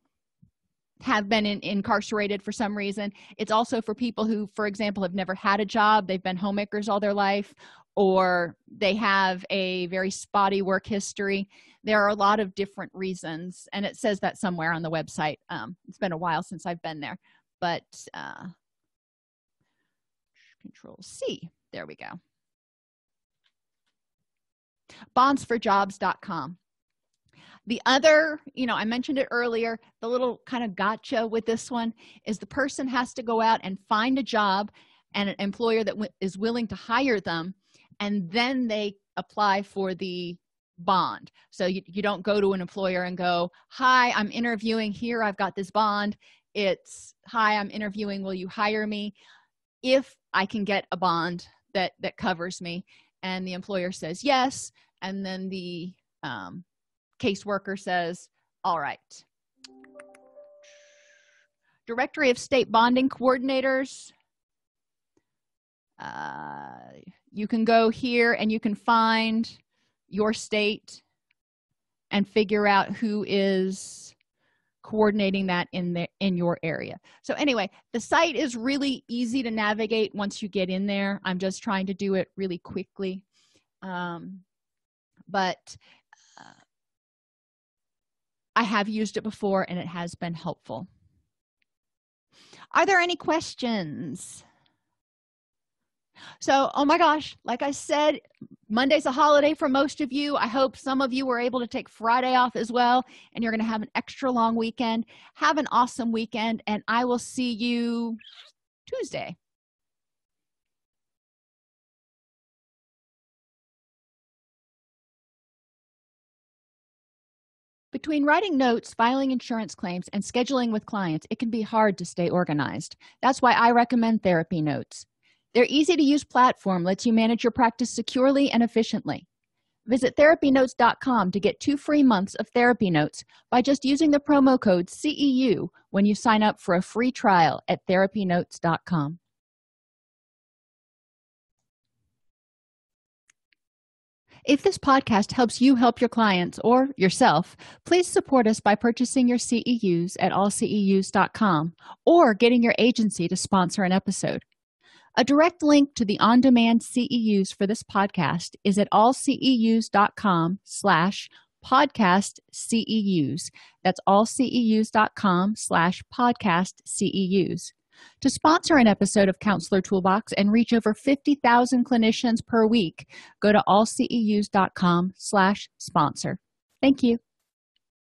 been incarcerated for some reason. It's also for people who, for example, have never had a job. They've been homemakers all their life, or they have a very spotty work history. There are a lot of different reasons, and it says that somewhere on the website. It's been a while since I've been there, but Control C. There we go. bondsforjobs.com. The other, I mentioned it earlier, the little kind of gotcha with this one is the person has to go out and find a job and an employer that is willing to hire them, and then they apply for the bond. So you don't go to an employer and go, hi, I'm interviewing here, I've got this bond. It's, hi, I'm interviewing, will you hire me if I can get a bond that covers me? And the employer says yes, and then the caseworker says, all right. Directory of State Bonding Coordinators. You can go here and you can find your state and figure out who is coordinating that in your area. So anyway, the site is really easy to navigate once you get in there. I'm just trying to do it really quickly. But I have used it before and it has been helpful. Are there any questions? So, oh my gosh, like I said, Monday's a holiday for most of you. I hope some of you were able to take Friday off as well, and you're going to have an extra long weekend. Have an awesome weekend, and I will see you Tuesday. Between writing notes, filing insurance claims, and scheduling with clients, it can be hard to stay organized. That's why I recommend Therapy Notes. Their easy-to-use platform lets you manage your practice securely and efficiently. Visit therapynotes.com to get 2 free months of Therapy Notes by just using the promo code CEU when you sign up for a free trial at therapynotes.com. If this podcast helps you help your clients or yourself, please support us by purchasing your CEUs at allceus.com or getting your agency to sponsor an episode. A direct link to the on-demand CEUs for this podcast is at allceus.com/podcast CEUs. That's allceus.com/podcast CEUs. To sponsor an episode of Counselor Toolbox and reach over 50,000 clinicians per week, go to allceus.com/sponsor. Thank you.